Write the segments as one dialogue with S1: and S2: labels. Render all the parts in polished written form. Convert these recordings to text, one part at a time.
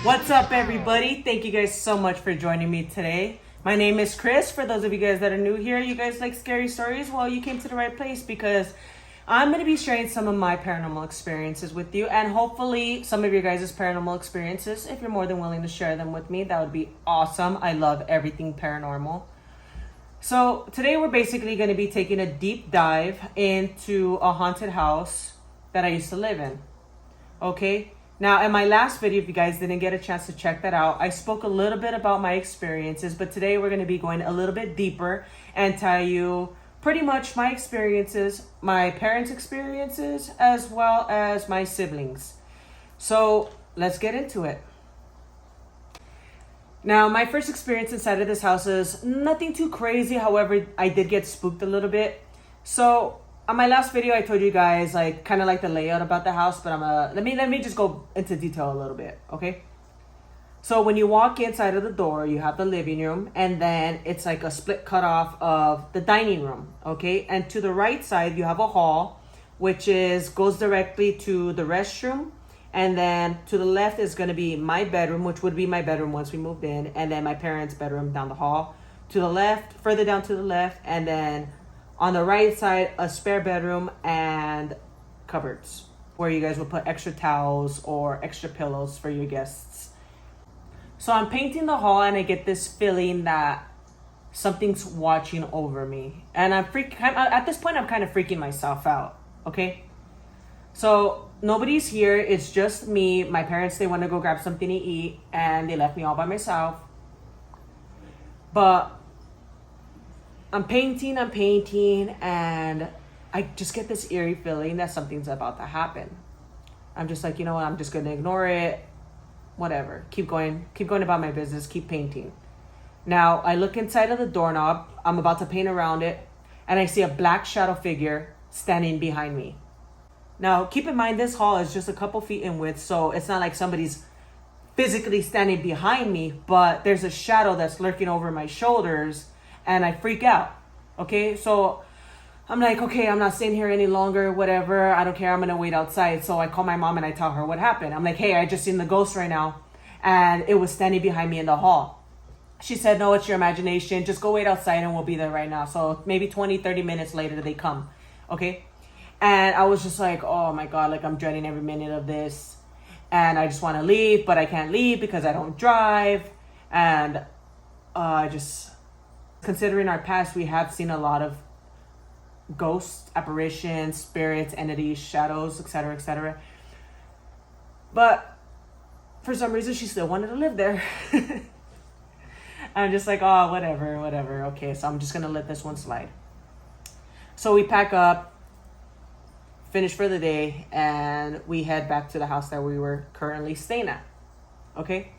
S1: What's up, everybody? Thank you guys so much for joining me today. My name is Chris. For those of you guys that are new here, you guys like scary stories? Well, you came to the right place because I'm going to be sharing some of my paranormal experiences with you, and hopefully some of your guys' paranormal experiences. If you're more than willing to share them with me, that would be awesome. I love everything paranormal. So today we're basically going to be taking a deep dive into a haunted house that I used to live in. Okay? Now, in my last video, if you guys didn't get a chance to check that out, I spoke a little bit about my experiences, but today we're going to be going a little bit deeper and tell you pretty much my experiences, my parents' experiences, as well as my siblings. So let's get into it. Now, my first experience inside of this house is nothing too crazy. However, I did get spooked a little bit. So on my last video, I told you guys like kind of like the layout about the house, but let me just go into detail a little bit, okay? So when you walk inside of the door, you have the living room, and then it's like a split cutoff of the dining room, okay? And to the right side, you have a hall, which goes directly to the restroom, and then to the left is going to be my bedroom, which would be my bedroom once we moved in, and then my parents' bedroom down the hall. To the left, further down to the left, and then on the right side, a spare bedroom and cupboards where you guys would put extra towels or extra pillows for your guests. So I'm painting the hall, and I get this feeling that something's watching over me. And at this point, I'm kind of freaking myself out, okay? So nobody's here. It's just me. My parents, they want to go grab something to eat, and they left me all by myself. But I'm painting, and I just get this eerie feeling that something's about to happen. I'm just like, you know what? I'm just going to ignore it. Whatever. Keep going about my business. Keep painting. Now, I look inside of the doorknob. I'm about to paint around it, and I see a black shadow figure standing behind me. Now, keep in mind, this hall is just a couple feet in width, so it's not like somebody's physically standing behind me, but there's a shadow that's lurking over my shoulders, and I freak out. Okay, so I'm like, okay, I'm not staying here any longer, whatever. I don't care. I'm going to wait outside. So I call my mom and I tell her what happened. I'm like, hey, I just seen the ghost right now, and it was standing behind me in the hall. She said, no, it's your imagination. Just go wait outside and we'll be there right now. So maybe 20, 30 minutes later, they come. Okay. And I was just like, oh my God, like I'm dreading every minute of this. And I just want to leave, but I can't leave because I don't drive. And considering our past, we have seen a lot of ghosts, apparitions, spirits, entities, shadows, etc., etc. But for some reason, she still wanted to live there. I'm just like, oh, whatever. Okay, so I'm just going to let this one slide. So we pack up, finish for the day, and we head back to the house that we were currently staying at. Okay?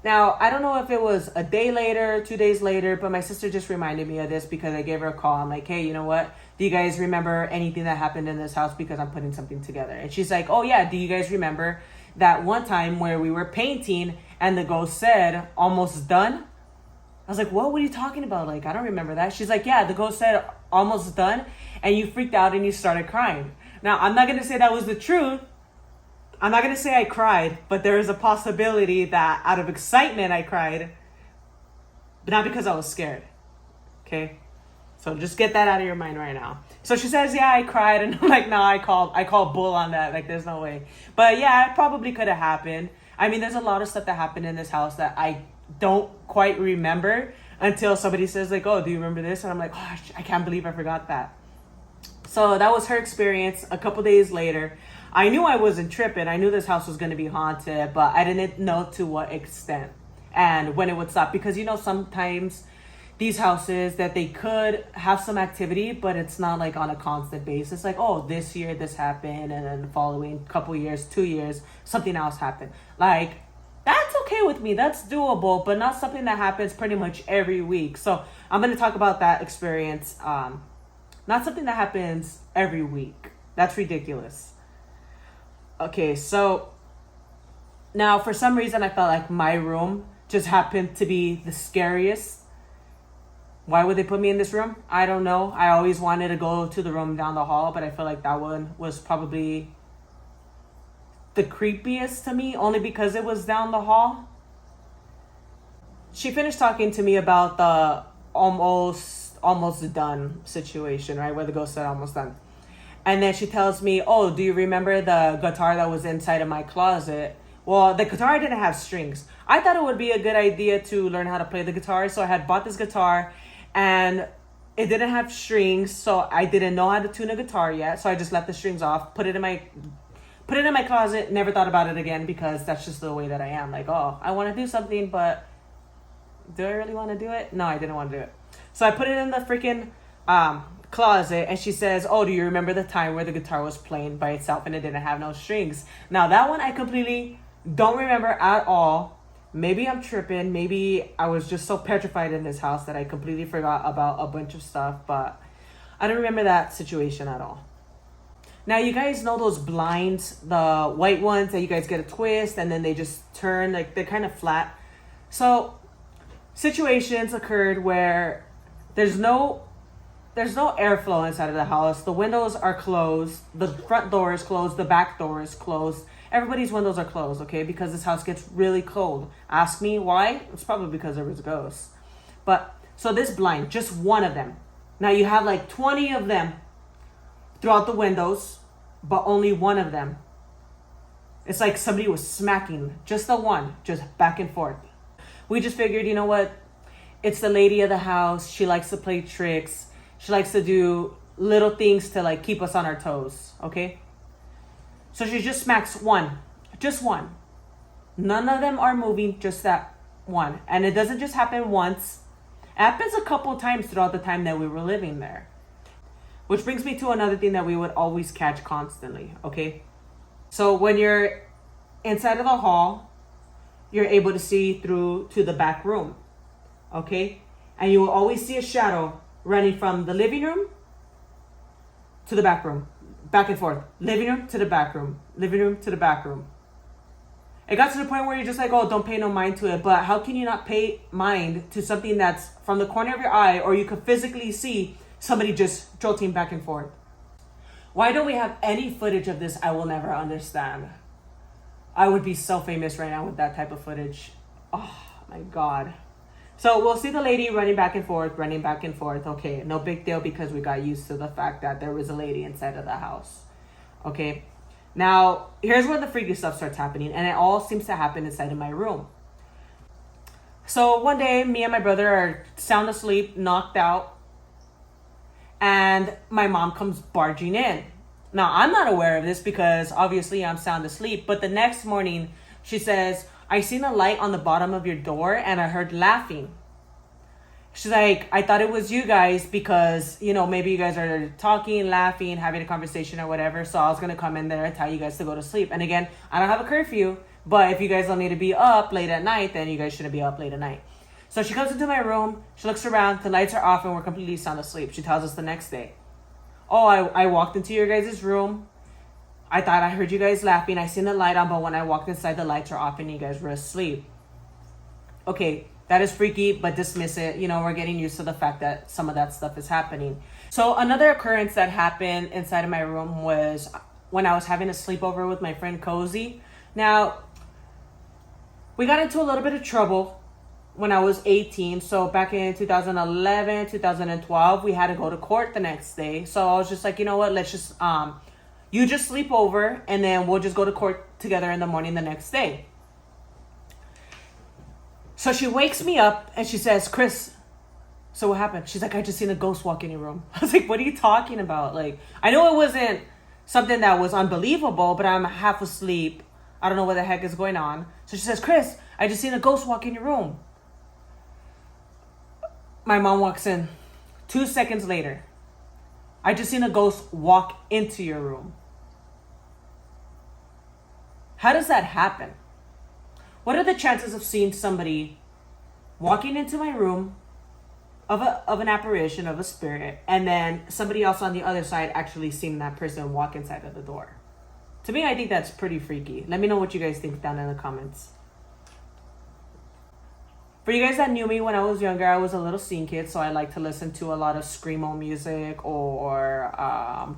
S1: Now, I don't know if it was a day later, 2 days later, but my sister just reminded me of this because I gave her a call. I'm like, hey, you know what? Do you guys remember anything that happened in this house? Because I'm putting something together. And she's like, oh, yeah. Do you guys remember that one time where we were painting and the ghost said, almost done? I was like, what are you talking about? Like, I don't remember that. She's like, yeah, the ghost said, almost done. And you freaked out and you started crying. Now, I'm not going to say that was the truth. I'm not going to say I cried, but there is a possibility that out of excitement I cried, but not because I was scared. Okay? So just get that out of your mind right now. So she says, yeah, I cried. And I'm like, no, I call bull on that. Like, there's no way. But yeah, it probably could have happened. I mean, there's a lot of stuff that happened in this house that I don't quite remember until somebody says like, oh, do you remember this? And I'm like, oh, I can't believe I forgot that. So that was her experience. A couple days later, I knew I wasn't tripping. I knew this house was going to be haunted, but I didn't know to what extent and when it would stop. Because, you know, sometimes these houses that they could have some activity, but it's not like on a constant basis. Like, oh, this year this happened, and then the following couple years, 2 years, something else happened. Like, that's okay with me. That's doable, but not something that happens pretty much every week. So I'm going to talk about that experience. Not something that happens every week. That's ridiculous. Okay, so now for some reason I felt like my room just happened to be the scariest. Why would they put me in this room? I don't know. I always wanted to go to the room down the hall, but I feel like that one was probably the creepiest to me, only because it was down the hall. she finished talking to me about the almost done situation, right? Where the ghost said almost done. And then she tells me, oh, do you remember the guitar that was inside of my closet? Well, the guitar didn't have strings. I thought it would be a good idea to learn how to play the guitar. So I had bought this guitar and it didn't have strings. So I didn't know how to tune a guitar yet. So I just left the strings off, put it in my closet, never thought about it again, because that's just the way that I am. Like, oh, I want to do something, but do I really want to do it? No, I didn't want to do it. So I put it in the freaking closet, and she says, oh, do you remember the time where the guitar was playing by itself and it didn't have no strings? Now, that one I completely don't remember at all. Maybe I'm tripping. Maybe I was just so petrified in this house that I completely forgot about a bunch of stuff, but I don't remember that situation at all. Now, you guys know those blinds, the white ones that you guys get a twist and then they just turn, like they're kind of flat. So situations occurred where there's no airflow inside of the house. The windows are closed. The front door is closed. The back door is closed. Everybody's windows are closed, okay? Because this house gets really cold. Ask me why? It's probably because there was ghosts. But so this blind, just one of them. Now you have like 20 of them throughout the windows, but only one of them. It's like somebody was smacking just the one, just back and forth. We just figured, you know what? It's the lady of the house. She likes to play tricks. She likes to do little things to like keep us on our toes, okay? So she just smacks one, just one. None of them are moving, just that one. And it doesn't just happen once. It happens a couple times throughout the time that we were living there. Which brings me to another thing that we would always catch constantly, okay? So when you're inside of the hall, you're able to see through to the back room, okay? And you will always see a shadow running from the living room to the back room, back and forth. Living room to the back room, living room to the back room. It got to the point where you're just like, oh, don't pay no mind to it. But how can you not pay mind to something that's from the corner of your eye, or you could physically see somebody just jolting back and forth? Why don't we have any footage of this? I will never understand. I would be so famous right now with that type of footage. Oh my God. So we'll see the lady running back and forth, running back and forth. Okay, no big deal, because we got used to the fact that there was a lady inside of the house. Okay, now here's where the freaky stuff starts happening, and it all seems to happen inside of my room. So one day, me and my brother are sound asleep, knocked out, and my mom comes barging in. Now, I'm not aware of this because obviously I'm sound asleep, but the next morning she says, I seen a light on the bottom of your door and I heard laughing. She's like, I thought it was you guys because, you know, maybe you guys are talking, laughing, having a conversation or whatever. So I was going to come in there and tell you guys to go to sleep. And again, I don't have a curfew, but if you guys don't need to be up late at night, then you guys shouldn't be up late at night. So she comes into my room, she looks around, the lights are off and we're completely sound asleep. She tells us the next day, oh, I walked into your guys' room. I thought I heard you guys laughing. I seen the light on, but when I walked inside, the lights are off and you guys were asleep. Okay, that is freaky, but dismiss it. You know, we're getting used to the fact that some of that stuff is happening. So another occurrence that happened inside of my room was when I was having a sleepover with my friend Cozy. Now, we got into a little bit of trouble when I was 18. So back in 2011, 2012, we had to go to court the next day. So I was just like, you know what, let's just, you just sleep over and then we'll just go to court together in the morning the next day. So she wakes me up and she says, Chris, so what happened? She's like, I just seen a ghost walk in your room. I was like, what are you talking about? Like, I know it wasn't something that was unbelievable, but I'm half asleep. I don't know what the heck is going on. So she says, Chris, I just seen a ghost walk in your room. My mom walks in. 2 seconds later, I just seen a ghost walk into your room. How does that happen? What are the chances of seeing somebody walking into my room of an apparition, of a spirit, and then somebody else on the other side actually seeing that person walk inside of the door? To me, I think that's pretty freaky. Let me know what you guys think down in the comments. For you guys that knew me when I was younger, I was a little scene kid, so I like to listen to a lot of screamo music or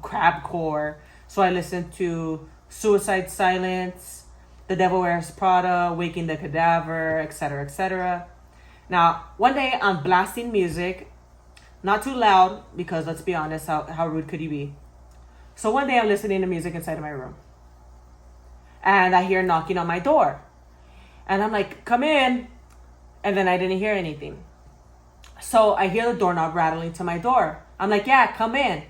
S1: crabcore. So I listened to Suicide Silence, The Devil Wears Prada, Waking the Cadaver, etc., etc. Now, one day I'm blasting music, not too loud, because let's be honest, how rude could you be? So one day I'm listening to music inside of my room. And I hear knocking on my door. And I'm like, come in. And then I didn't hear anything. So I hear the doorknob rattling to my door. I'm like, yeah, come in.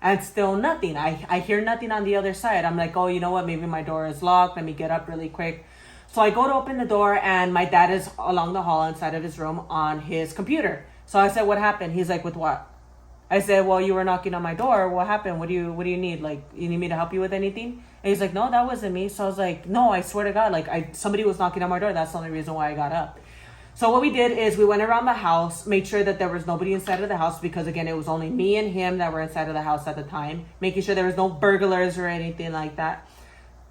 S1: And still nothing. I hear nothing on the other side. I'm like, oh, you know what? Maybe my door is locked. Let me get up really quick. So I go to open the door, and my dad is along the hall inside of his room on his computer. So I said, what happened? He's like, with what? I said, well, you were knocking on my door. What happened? What do you need? Like, you need me to help you with anything? And he's like, no, that wasn't me. So I was like, no, I swear to God, like somebody was knocking on my door. That's the only reason why I got up. So what we did is we went around the house, made sure that there was nobody inside of the house, because again, it was only me and him that were inside of the house at the time, making sure there was no burglars or anything like that.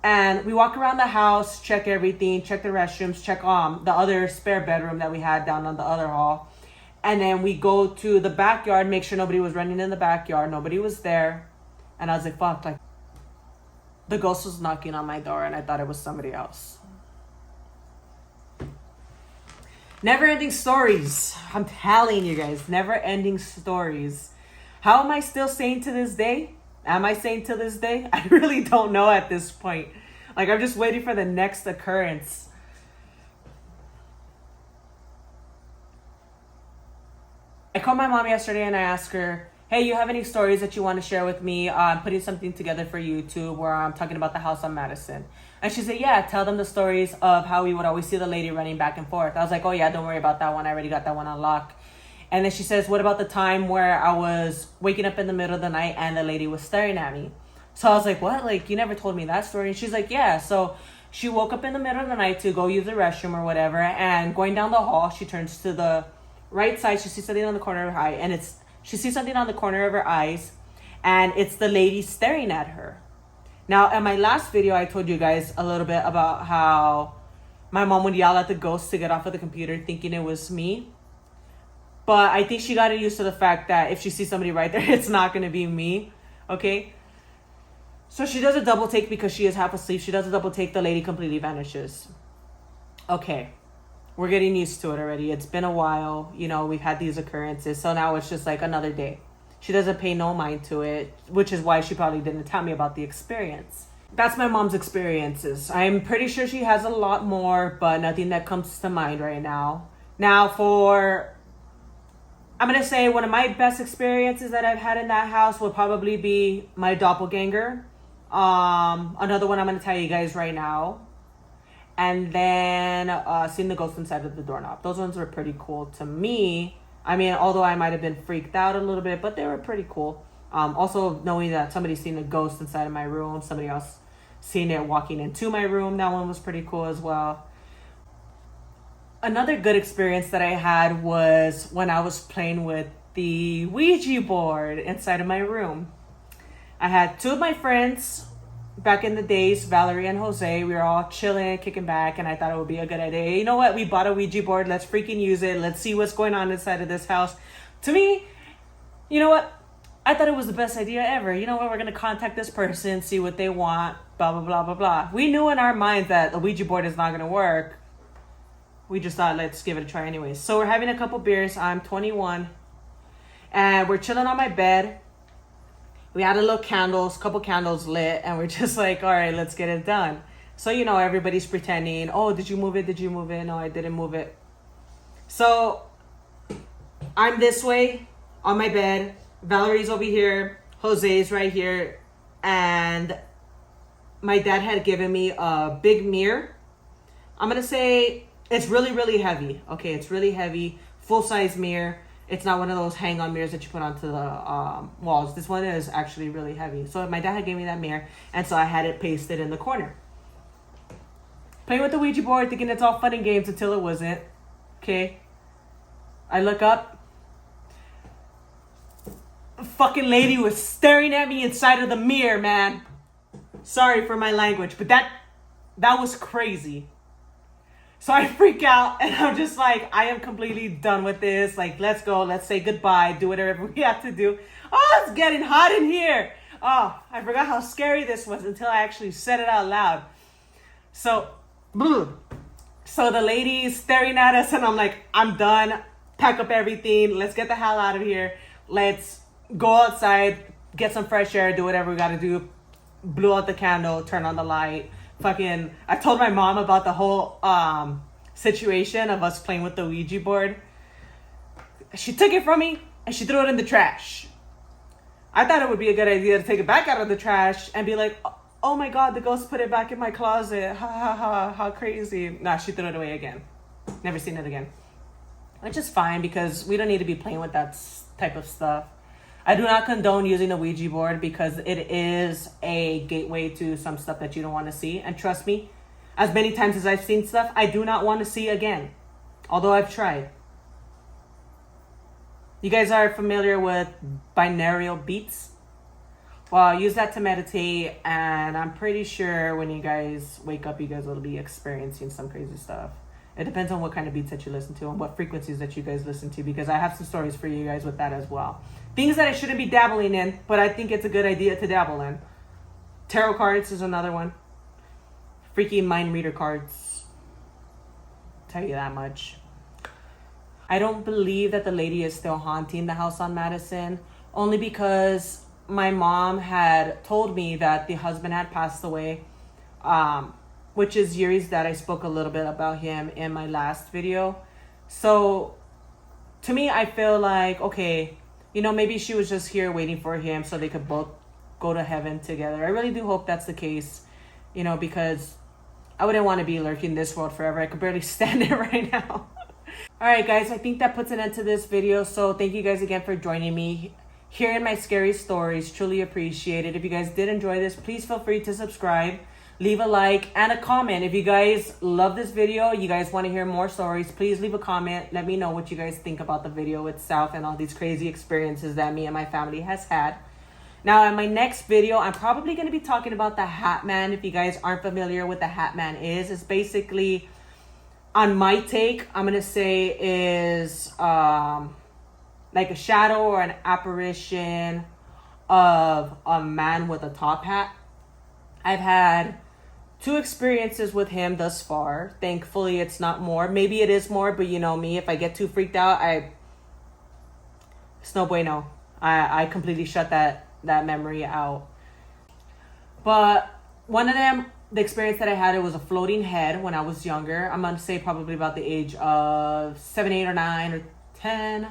S1: And we walk around the house, check everything, check the restrooms, check the other spare bedroom that we had down on the other hall. And then we go to the backyard, make sure nobody was running in the backyard. Nobody was there. And I was like, fuck, like the ghost was knocking on my door and I thought it was somebody else. Never ending stories. I'm telling you guys, never ending stories. How am I still sane to this day? Am I sane to this day? I really don't know at this point. Like, I'm just waiting for the next occurrence. I called my mom yesterday and I asked her, hey, you have any stories that you want to share with me? I'm putting something together for YouTube where I'm talking about the house on Madison. And she said, yeah, tell them the stories of how we would always see the lady running back and forth. I was like, oh yeah, don't worry about that one. I already got that one on lock. And then she says, what about the time where I was waking up in the middle of the night and the lady was staring at me? So I was like, what? Like, you never told me that story. And she's like, yeah. So she woke up in the middle of the night to go use the restroom or whatever. And going down the hall, she turns to the right side. She sees something on the corner of her eye. And she sees something on the corner of her eyes. And it's the lady staring at her. Now, in my last video, I told you guys a little bit about how my mom would yell at the ghost to get off of the computer thinking it was me. But I think she got used to the fact that if she sees somebody right there, it's not going to be me. Okay? So she does a double take because she is half asleep. She does a double take. The lady completely vanishes. Okay. We're getting used to it already. It's been a while. You know, we've had these occurrences. So now it's just like another day. She doesn't pay no mind to it, which is why she probably didn't tell me about the experience. That's my mom's experiences. I'm pretty sure she has a lot more, but nothing that comes to mind right now. Now I'm going to say one of my best experiences that I've had in that house would probably be my doppelganger. Another one I'm going to tell you guys right now. And then seeing the ghost inside of the doorknob. Those ones were pretty cool to me. I mean, although I might have been freaked out a little bit, but they were pretty cool. Also knowing that somebody seen a ghost inside of my room, somebody else seen it walking into my room. That one was pretty cool as well. Another good experience that I had was when I was playing with the Ouija board inside of my room. I had two of my friends back in the days, Valerie and Jose. We were all chilling, kicking back, and I thought it would be a good idea. You know what? We bought a Ouija board. Let's freaking use it. Let's see what's going on inside of this house. To me, you know what? I thought it was the best idea ever. You know what? We're going to contact this person, see what they want, blah, blah, blah, blah, blah. We knew in our minds that the Ouija board is not going to work. We just thought, let's give it a try anyways. So we're having a couple beers. I'm 21. And we're chilling on my bed. We had a couple candles lit. And we're just like, all right, let's get it done. So, you know, everybody's pretending. Oh, did you move it? Did you move it? No, I didn't move it. So I'm this way on my bed. Valerie's over here. Jose's right here. And my dad had given me a big mirror. I'm going to say it's really, really heavy. Okay, it's really heavy. Full-size mirror. It's not one of those hang-on mirrors that you put onto the walls. This one is actually really heavy. So my dad had gave me that mirror. And so I had it pasted in the corner. Playing with the Ouija board, thinking it's all fun and games until it wasn't. Okay. I look up. A fucking lady was staring at me inside of the mirror, man. Sorry for my language, but that was crazy. So I freak out and I'm just like, I am completely done with this. Like, let's go. Let's say goodbye. Do whatever we have to do. Oh, it's getting hot in here. Oh, I forgot how scary this was until I actually said it out loud. So, So the lady's staring at us, and I'm like, I'm done. Pack up everything. Let's get the hell out of here. Let's go outside, get some fresh air, do whatever we gotta do. Blew out the candle, turn on the light. Fucking, I told my mom about the whole situation of us playing with the Ouija board. She took it from me and she threw it in the trash. I thought it would be a good idea to take it back out of the trash and be like, oh my God, the ghost put it back in my closet. Ha ha ha, how crazy. Nah, she threw it away again. Never seen it again. Which is fine because we don't need to be playing with that type of stuff. I do not condone using the Ouija board because it is a gateway to some stuff that you don't want to see. And trust me, as many times as I've seen stuff, I do not want to see again. Although I've tried. You guys are familiar with binaural beats? Well, use that to meditate, and I'm pretty sure when you guys wake up, you guys will be experiencing some crazy stuff. It depends on what kind of beats that you listen to and what frequencies that you guys listen to, because I have some stories for you guys with that as well. Things that I shouldn't be dabbling in, but I think it's a good idea to dabble in. Tarot cards is another one. Freaky mind reader cards. Tell you that much. I don't believe that the lady is still haunting the house on Madison, only because my mom had told me that the husband had passed away, which is Yuri's dad. I spoke a little bit about him in my last video. So to me, I feel like, okay, you know, maybe she was just here waiting for him so they could both go to heaven together. I really do hope that's the case, you know, because I wouldn't want to be lurking this world forever. I could barely stand it right now. All right, guys, I think that puts an end to this video. So thank you guys again for joining me here in my scary stories. Truly appreciate it. If you guys did enjoy this, please feel free to subscribe, leave a like and a comment. If you guys love this video, you guys want to hear more stories, please leave a comment. Let me know what you guys think about the video itself and all these crazy experiences that me and my family has had. Now, in my next video, I'm probably going to be talking about the Hat Man. If you guys aren't familiar with the Hat Man it's basically, on my take, I'm going to say is like a shadow or an apparition of a man with a top hat. I've had 2 experiences with him thus far. Thankfully, it's not more. Maybe it is more, but you know me, if I get too freaked out, it's no bueno. I completely shut that memory out. But one of them, the experience that I had, it was a floating head when I was younger. I'm going to say probably about the age of 7, 8, or 9, or 10.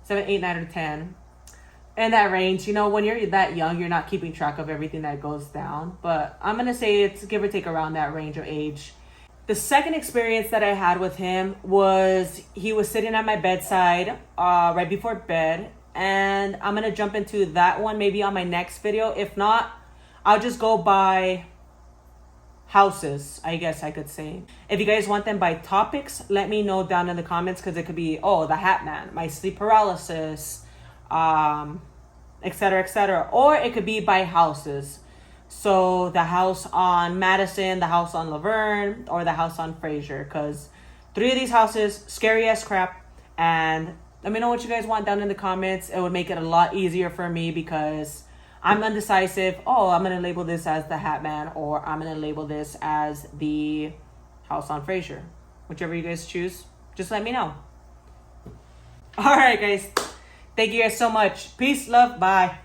S1: 7, 8, 9, or 10. In that range. You know, when you're that young, you're not keeping track of everything that goes down. But I'm going to say it's give or take around that range of age. The second experience that I had with him was he was sitting at my bedside right before bed. And I'm going to jump into that one maybe on my next video. If not, I'll just go by houses, I guess I could say. If you guys want them by topics, let me know down in the comments, because it could be, oh, the Hat Man, my sleep paralysis, etc., etc. Or it could be by houses. So the house on Madison, the house on Laverne, or the house on Fraser, because 3 of these houses, scary as crap. And let me know what you guys want down in the comments. It would make it a lot easier for me because I'm undecisive. Oh, I'm going to label this as the Hat Man, or I'm going to label this as the house on Fraser. Whichever you guys choose, just let me know. All right, guys. Thank you guys so much. Peace, love, bye.